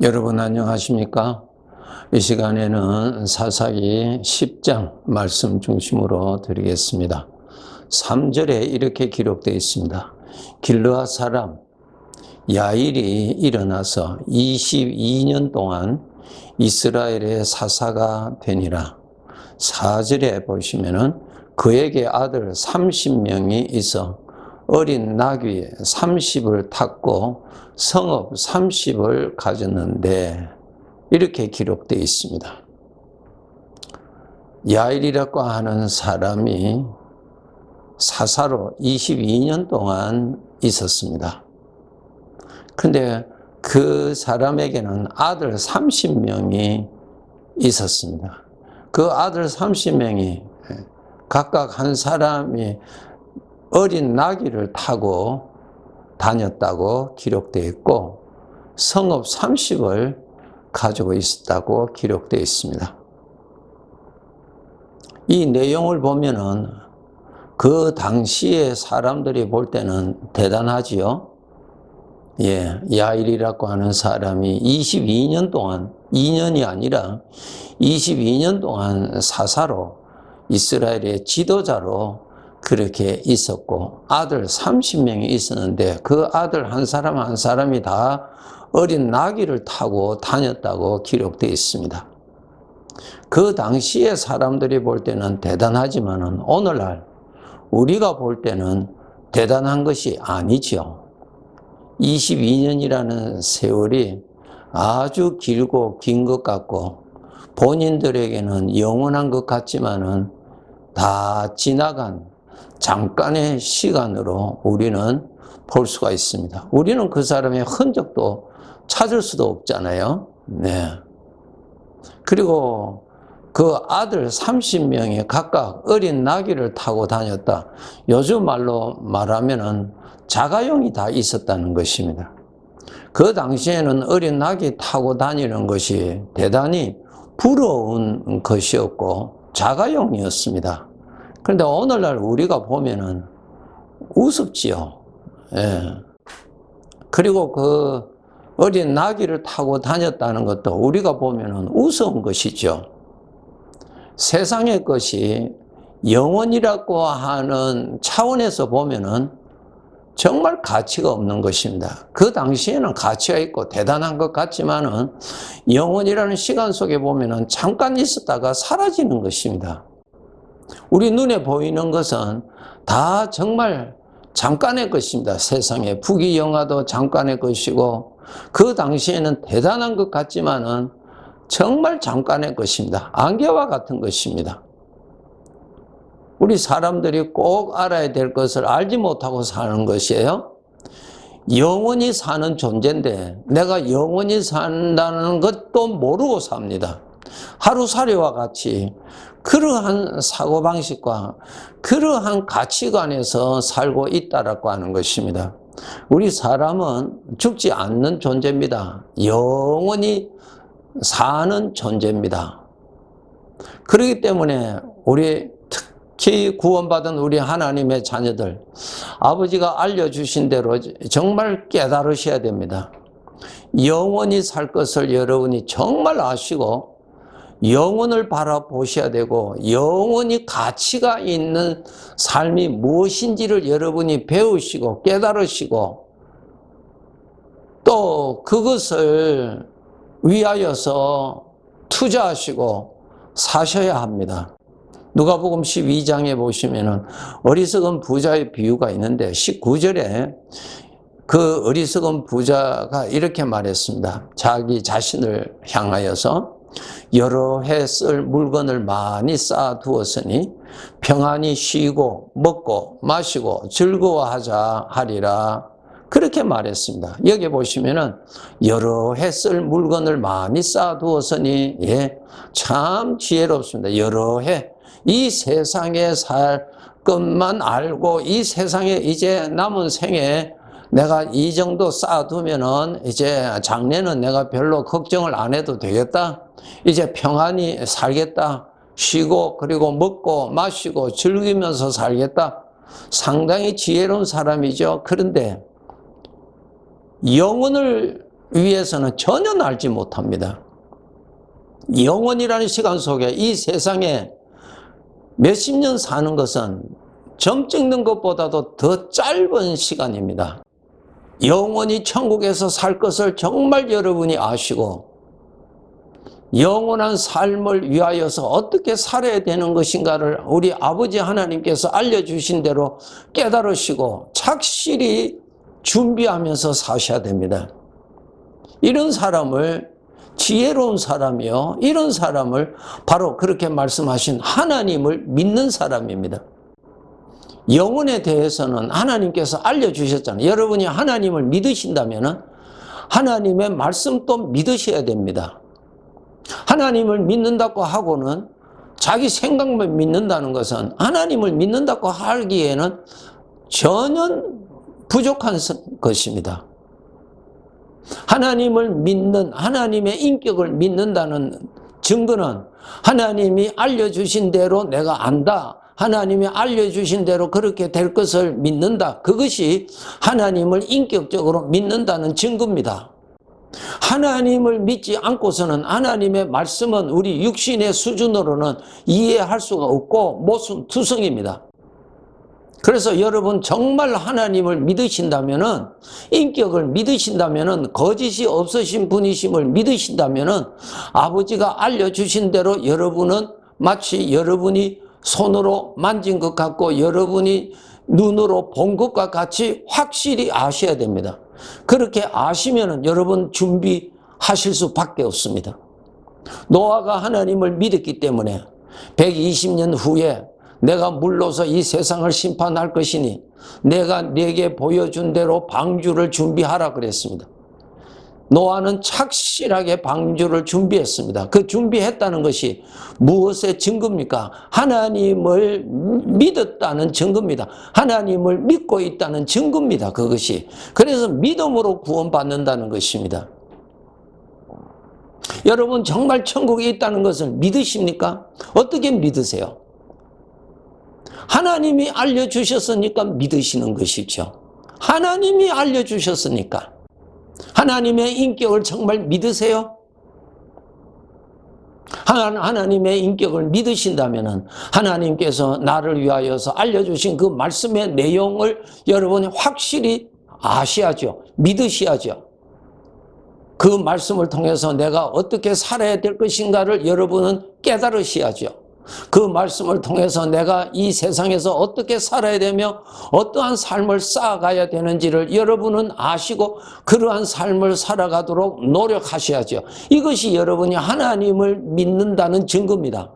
여러분 안녕하십니까? 이 시간에는 사사기 10장 말씀 중심으로 드리겠습니다. 3절에 이렇게 기록되어 있습니다. 길르앗 사람 야일이 일어나서 22년 동안 이스라엘의 사사가 되니라. 4절에 보시면은 그에게 아들 30명이 있어 어린 나귀 30을 탔고 성읍 30을 가졌는데 이렇게 기록되어 있습니다. 야일이라고 하는 사람이 사사로 22년 동안 있었습니다. 근데 그 사람에게는 아들 30명이 있었습니다. 그 아들 30명이 각각 한 사람이 어린 나귀를 타고 다녔다고 기록되어 있고 성읍 30을 가지고 있었다고 기록되어 있습니다. 이 내용을 보면은 그 당시의 사람들이 볼 때는 대단하지요. 야일이라고 하는 사람이 22년 동안, 2년이 아니라 22년 동안 사사로 이스라엘의 지도자로 그렇게 있었고 아들 30명이 있었는데 그 아들 한 사람 한 사람이 다 어린 나귀를 타고 다녔다고 기록되어 있습니다. 그 당시의 사람들이 볼 때는 대단하지만은 오늘날 우리가 볼 때는 대단한 것이 아니죠. 22년이라는 세월이 아주 길고 긴 것 같고 본인들에게는 영원한 것 같지만은 다 지나간 잠깐의 시간으로 우리는 볼 수가 있습니다. 우리는 그 사람의 흔적도 찾을 수도 없잖아요. 그리고 그 아들 30명이 각각 어린 나귀를 타고 다녔다. 요즘 말로 말하면은 자가용이 다 있었다는 것입니다. 그 당시에는 어린 나귀 타고 다니는 것이 대단히 부러운 것이었고 자가용이었습니다. 그런데 오늘날 우리가 보면은 우습지요. 그리고 그 어린 나귀를 타고 다녔다는 것도 우리가 보면은 우스운 것이죠. 세상의 것이 영원이라고 하는 차원에서 보면은 정말 가치가 없는 것입니다. 그 당시에는 가치가 있고 대단한 것 같지만은 영원이라는 시간 속에 보면은 잠깐 있었다가 사라지는 것입니다. 우리 눈에 보이는 것은 다 정말 잠깐의 것입니다. 세상에 부귀영화도 잠깐의 것이고 그 당시에는 대단한 것 같지만은 정말 잠깐의 것입니다. 안개와 같은 것입니다. 우리 사람들이 꼭 알아야 될 것을 알지 못하고 사는 것이에요. 영원히 사는 존재인데 내가 영원히 산다는 것도 모르고 삽니다. 하루살이와 같이 그러한 사고방식과 그러한 가치관에서 살고 있다라고 하는 것입니다. 우리 사람은 죽지 않는 존재입니다. 영원히 사는 존재입니다. 그렇기 때문에 우리 특히 구원받은 우리 하나님의 자녀들, 아버지가 알려주신 대로 정말 깨달으셔야 됩니다. 영원히 살 것을 여러분이 정말 아시고 영원을 바라보셔야 되고 영원히 가치가 있는 삶이 무엇인지를 여러분이 배우시고 깨달으시고 또 그것을 위하여서 투자하시고 사셔야 합니다. 누가복음 12장에 보시면은 어리석은 부자의 비유가 있는데 19절에 그 어리석은 부자가 이렇게 말했습니다. 자기 자신을 향하여서 여러 해 쓸 물건을 많이 쌓아두었으니 평안히 쉬고 먹고 마시고 즐거워하자 하리라. 그렇게 말했습니다. 여기 보시면은 여러 해 쓸 물건을 많이 쌓아두었으니 참 지혜롭습니다. 여러 해 이 세상에 살 것만 알고 이 세상에 이제 남은 생에 내가 이 정도 쌓아두면은 이제 장래는 내가 별로 걱정을 안 해도 되겠다. 이제 평안히 살겠다. 쉬고 그리고 먹고 마시고 즐기면서 살겠다. 상당히 지혜로운 사람이죠. 그런데 영혼을 위해서는 전혀 알지 못합니다. 영원이라는 시간 속에 이 세상에 몇십 년 사는 것은 점 찍는 것보다도 더 짧은 시간입니다. 영원히 천국에서 살 것을 정말 여러분이 아시고 영원한 삶을 위하여서 어떻게 살아야 되는 것인가를 우리 아버지 하나님께서 알려주신 대로 깨달으시고 착실히 준비하면서 사셔야 됩니다. 이런 사람을 지혜로운 사람이요, 이런 사람을 바로 그렇게 말씀하신 하나님을 믿는 사람입니다. 영혼에 대해서는 하나님께서 알려주셨잖아요. 여러분이 하나님을 믿으신다면 하나님의 말씀도 믿으셔야 됩니다. 하나님을 믿는다고 하고는 자기 생각만 믿는다는 것은 하나님을 믿는다고 하기에는 전혀 부족한 것입니다. 하나님을 믿는, 하나님의 인격을 믿는다는 증거는 하나님이 알려주신 대로 내가 안다, 하나님이 알려주신 대로 그렇게 될 것을 믿는다, 그것이 하나님을 인격적으로 믿는다는 증거입니다. 하나님을 믿지 않고서는 하나님의 말씀은 우리 육신의 수준으로는 이해할 수가 없고 모순투성입니다. 그래서 여러분 정말 하나님을 믿으신다면은, 인격을 믿으신다면은, 거짓이 없으신 분이심을 믿으신다면은 아버지가 알려주신 대로 여러분은 마치 여러분이 손으로 만진 것 같고 여러분이 눈으로 본 것과 같이 확실히 아셔야 됩니다. 그렇게 아시면은 여러분 준비하실 수밖에 없습니다. 노아가 하나님을 믿었기 때문에 120년 후에 내가 물러서 이 세상을 심판할 것이니 내가 네게 보여준 대로 방주를 준비하라 그랬습니다. 노아는 착실하게 방주를 준비했습니다. 그 준비했다는 것이 무엇의 증거입니까? 하나님을 믿었다는 증거입니다. 하나님을 믿고 있다는 증거입니다. 그것이. 그래서 믿음으로 구원받는다는 것입니다. 여러분 정말 천국에 있다는 것을 믿으십니까? 어떻게 믿으세요? 하나님이 알려주셨으니까 믿으시는 것이죠. 하나님이 알려주셨으니까. 하나님의 인격을 정말 믿으세요? 하나님의 인격을 믿으신다면 하나님께서 나를 위하여서 알려주신 그 말씀의 내용을 여러분이 확실히 아셔야죠. 믿으셔야죠. 그 말씀을 통해서 내가 어떻게 살아야 될 것인가를 여러분은 깨달으셔야죠. 그 말씀을 통해서 내가 이 세상에서 어떻게 살아야 되며 어떠한 삶을 쌓아가야 되는지를 여러분은 아시고 그러한 삶을 살아가도록 노력하셔야죠. 이것이 여러분이 하나님을 믿는다는 증거입니다.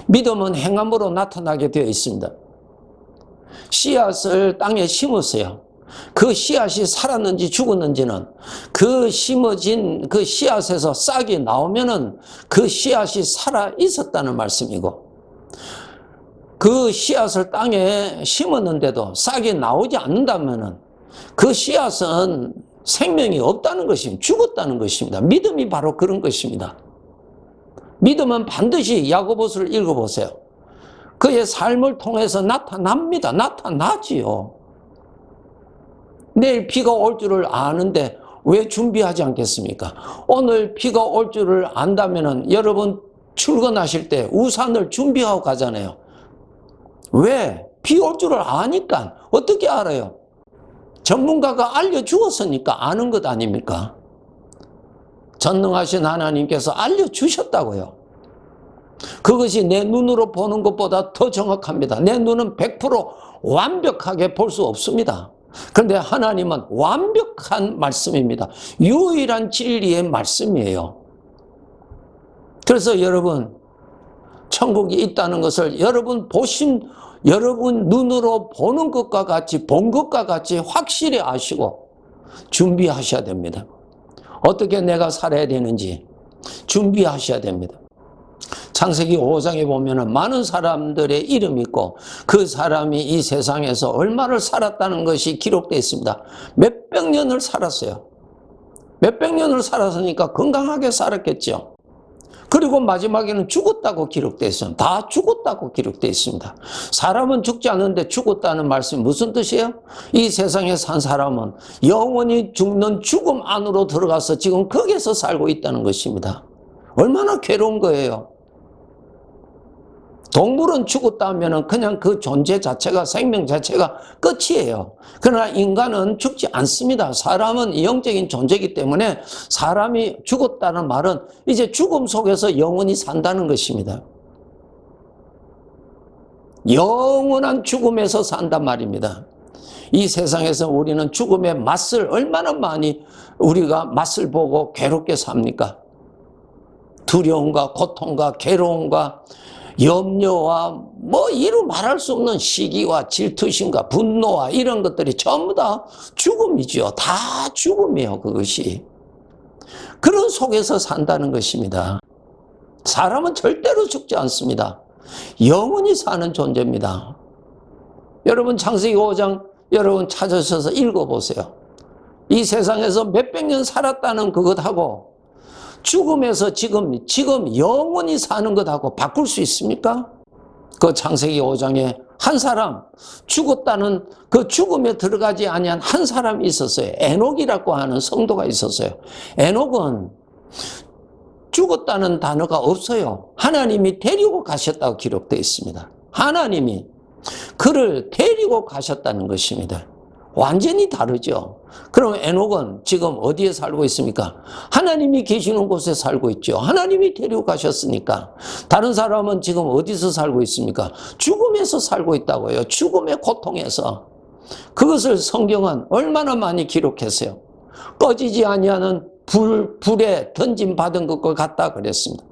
믿음은 행함으로 나타나게 되어 있습니다. 씨앗을 땅에 심었어요. 그 씨앗이 살았는지 죽었는지는 그 심어진 그 씨앗에서 싹이 나오면은 그 씨앗이 살아 있었다는 말씀이고, 그 씨앗을 땅에 심었는데도 싹이 나오지 않는다면은 그 씨앗은 생명이 없다는 것입니다. 죽었다는 것입니다. 믿음이 바로 그런 것입니다. 믿음은 반드시 야고보서를 읽어보세요. 그의 삶을 통해서 나타납니다. 나타나지요. 내일 비가 올 줄을 아는데 왜 준비하지 않겠습니까? 오늘 비가 올 줄을 안다면은 여러분 출근하실 때 우산을 준비하고 가잖아요. 왜? 비 올 줄을 아니까. 어떻게 알아요? 전문가가 알려주었으니까 아는 것 아닙니까? 전능하신 하나님께서 알려주셨다고요. 그것이 내 눈으로 보는 것보다 더 정확합니다. 내 눈은 100% 완벽하게 볼 수 없습니다. 그런데 하나님은 완벽한 말씀입니다. 유일한 진리의 말씀이에요. 그래서 여러분, 천국이 있다는 것을 여러분 눈으로 보는 것과 같이, 본 것과 같이 확실히 아시고 준비하셔야 됩니다. 어떻게 내가 살아야 되는지 준비하셔야 됩니다. 창세기 5장에 보면은 많은 사람들의 이름이 있고 그 사람이 이 세상에서 얼마를 살았다는 것이 기록되어 있습니다. 몇백 년을 살았어요. 몇백 년을 살았으니까 건강하게 살았겠죠. 그리고 마지막에는 죽었다고 기록되어 있습니다. 다 죽었다고 기록되어 있습니다. 사람은 죽지 않는데 죽었다는 말씀이 무슨 뜻이에요? 이 세상에 산 사람은 영원히 죽는 죽음 안으로 들어가서 지금 거기에서 살고 있다는 것입니다. 얼마나 괴로운 거예요. 동물은 죽었다 하면 그냥 그 존재 자체가, 생명 자체가 끝이에요. 그러나 인간은 죽지 않습니다. 사람은 영적인 존재이기 때문에 사람이 죽었다는 말은 이제 죽음 속에서 영원히 산다는 것입니다. 영원한 죽음에서 산단 말입니다. 이 세상에서 우리는 죽음의 맛을 얼마나 많이 우리가 맛을 보고 괴롭게 삽니까? 두려움과 고통과 괴로움과 염려와 이루 말할 수 없는 시기와 질투심과 분노와 이런 것들이 전부 다 죽음이죠. 다 죽음이에요, 그것이. 그런 속에서 산다는 것입니다. 사람은 절대로 죽지 않습니다. 영원히 사는 존재입니다. 여러분 창세기 5장 여러분 찾으셔서 읽어보세요. 이 세상에서 몇백 년 살았다는 그것하고 죽음에서 지금 영원히 사는 것하고 바꿀 수 있습니까? 그 창세기 5장에 한 사람, 죽었다는 그 죽음에 들어가지 아니한 한 사람이 있었어요. 에녹이라고 하는 성도가 있었어요. 에녹은 죽었다는 단어가 없어요. 하나님이 데리고 가셨다고 기록되어 있습니다. 하나님이 그를 데리고 가셨다는 것입니다. 완전히 다르죠. 그럼 에녹은 지금 어디에 살고 있습니까? 하나님이 계시는 곳에 살고 있죠. 하나님이 데리고 가셨으니까. 다른 사람은 지금 어디서 살고 있습니까? 죽음에서 살고 있다고요. 죽음의 고통에서. 그것을 성경은 얼마나 많이 기록했어요. 꺼지지 아니하는 불에 던짐받은 것과 같다 그랬습니다.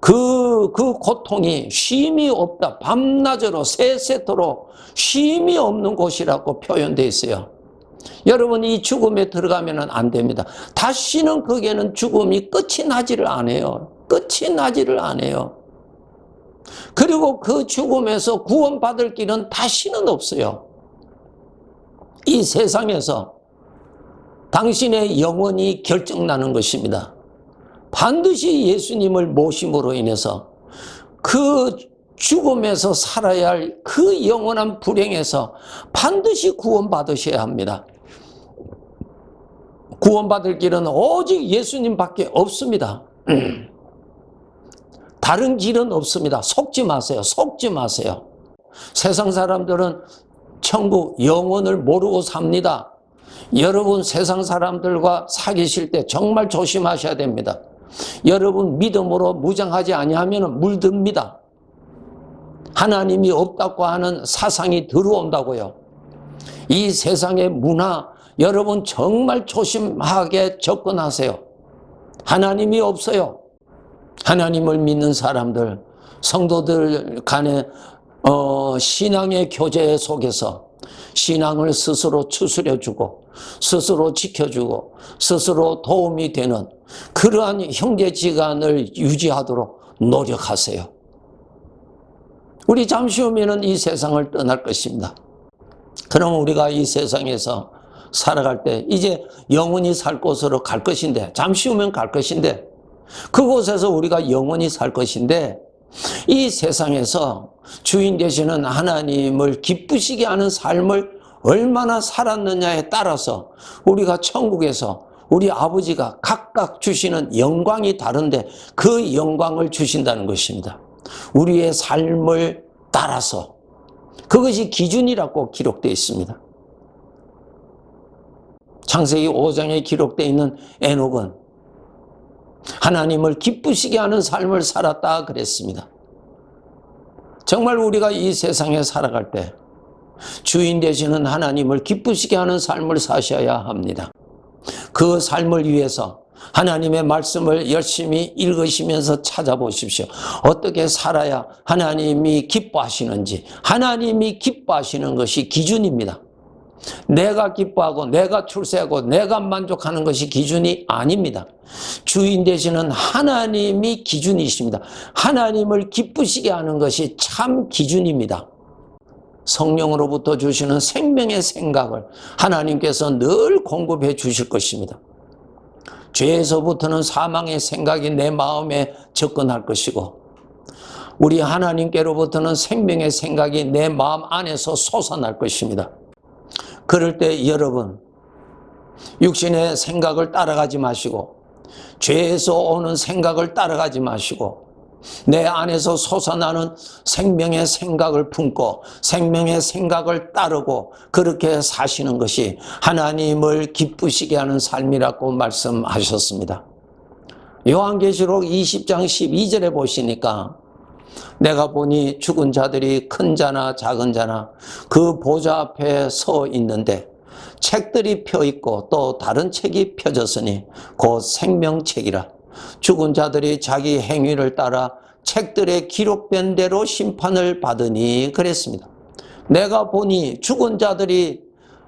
그 고통이 쉼이 없다. 밤낮으로 새새도록 쉼이 없는 곳이라고 표현되어 있어요. 여러분 이 죽음에 들어가면 안 됩니다. 다시는 거기에는 죽음이 끝이 나지를 않아요. 끝이 나지를 않아요. 그리고 그 죽음에서 구원받을 길은 다시는 없어요. 이 세상에서 당신의 영혼이 결정나는 것입니다. 반드시 예수님을 모심으로 인해서 그 죽음에서 살아야 할 그 영원한 불행에서 반드시 구원받으셔야 합니다. 구원받을 길은 오직 예수님밖에 없습니다. 다른 길은 없습니다. 속지 마세요. 속지 마세요. 세상 사람들은 천국 영원을 모르고 삽니다. 여러분 세상 사람들과 사귀실 때 정말 조심하셔야 됩니다. 여러분 믿음으로 무장하지 아니하면 물듭니다. 하나님이 없다고 하는 사상이 들어온다고요. 이 세상의 문화 여러분 정말 조심하게 접근하세요. 하나님이 없어요. 하나님을 믿는 사람들, 성도들 간의 신앙의 교제 속에서 신앙을 스스로 추스려주고 스스로 지켜주고 스스로 도움이 되는 그러한 형제지간을 유지하도록 노력하세요. 우리 잠시 후면은 이 세상을 떠날 것입니다. 그럼 우리가 이 세상에서 살아갈 때 이제 영원히 살 곳으로 갈 것인데, 잠시 후면 갈 것인데, 그곳에서 우리가 영원히 살 것인데, 이 세상에서 주인 되시는 하나님을 기쁘시게 하는 삶을 얼마나 살았느냐에 따라서 우리가 천국에서 우리 아버지가 각각 주시는 영광이 다른데 그 영광을 주신다는 것입니다. 우리의 삶을 따라서 그것이 기준이라고 기록되어 있습니다. 창세기 5장에 기록되어 있는 에녹은 하나님을 기쁘시게 하는 삶을 살았다 그랬습니다. 정말 우리가 이 세상에 살아갈 때 주인 되시는 하나님을 기쁘시게 하는 삶을 사셔야 합니다. 그 삶을 위해서 하나님의 말씀을 열심히 읽으시면서 찾아보십시오. 어떻게 살아야 하나님이 기뻐하시는지. 하나님이 기뻐하시는 것이 기준입니다. 내가 기뻐하고 내가 출세하고 내가 만족하는 것이 기준이 아닙니다. 주인 되시는 하나님이 기준이십니다. 하나님을 기쁘시게 하는 것이 참 기준입니다. 성령으로부터 주시는 생명의 생각을 하나님께서 늘 공급해 주실 것입니다. 죄에서부터는 사망의 생각이 내 마음에 접근할 것이고, 우리 하나님께로부터는 생명의 생각이 내 마음 안에서 솟아날 것입니다. 그럴 때 여러분, 육신의 생각을 따라가지 마시고, 죄에서 오는 생각을 따라가지 마시고, 내 안에서 솟아나는 생명의 생각을 품고 생명의 생각을 따르고 그렇게 사시는 것이 하나님을 기쁘시게 하는 삶이라고 말씀하셨습니다. 요한계시록 20장 12절에 보시니까 내가 보니 죽은 자들이 큰 자나 작은 자나 그 보좌 앞에 서 있는데 책들이 펴 있고 또 다른 책이 펴졌으니 곧 생명책이라. 죽은 자들이 자기 행위를 따라 책들에 기록된 대로 심판을 받으니 그랬습니다. 내가 보니 죽은 자들이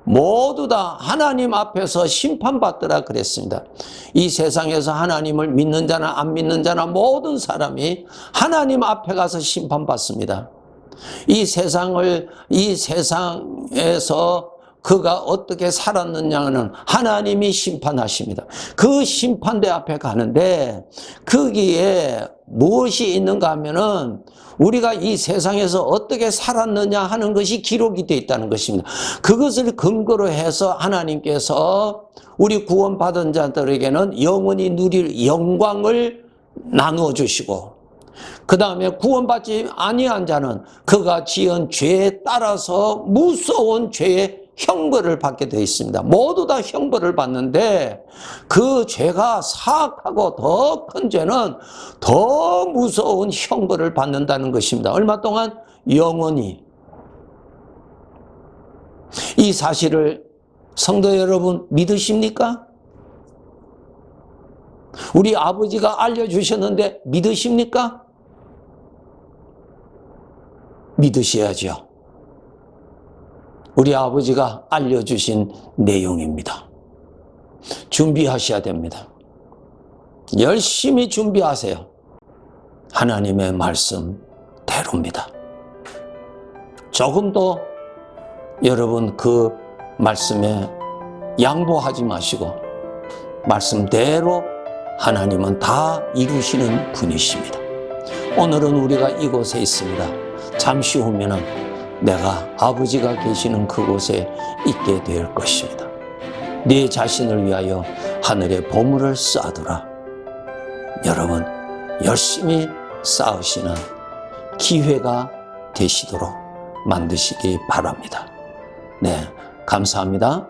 모두 다 하나님 앞에서 심판받더라 그랬습니다. 이 세상에서 하나님을 믿는 자나 안 믿는 자나 모든 사람이 하나님 앞에 가서 심판받습니다. 이 세상에서 그가 어떻게 살았느냐는 하나님이 심판하십니다. 그 심판대 앞에 가는데 거기에 무엇이 있는가 하면은 우리가 이 세상에서 어떻게 살았느냐 하는 것이 기록이 되어 있다는 것입니다. 그것을 근거로 해서 하나님께서 우리 구원받은 자들에게는 영원히 누릴 영광을 나누어 주시고, 그 다음에 구원받지 아니한 자는 그가 지은 죄에 따라서 무서운 죄의 형벌을 받게 되어 있습니다. 모두 다 형벌을 받는데 그 죄가 사악하고 더 큰 죄는 더 무서운 형벌을 받는다는 것입니다. 얼마 동안? 영원히. 이 사실을 성도 여러분 믿으십니까? 우리 아버지가 알려주셨는데 믿으십니까? 믿으셔야죠. 우리 아버지가 알려주신 내용입니다. 준비하셔야 됩니다. 열심히 준비하세요. 하나님의 말씀대로입니다. 조금 더 여러분 그 말씀에 양보하지 마시고 말씀대로 하나님은 다 이루시는 분이십니다. 오늘은 우리가 이곳에 있습니다. 잠시 후면은 내가 아버지가 계시는 그곳에 있게 될 것입니다. 네 자신을 위하여 하늘의 보물을 쌓아두라. 여러분 열심히 쌓으시는 기회가 되시도록 만드시기 바랍니다. 네, 감사합니다.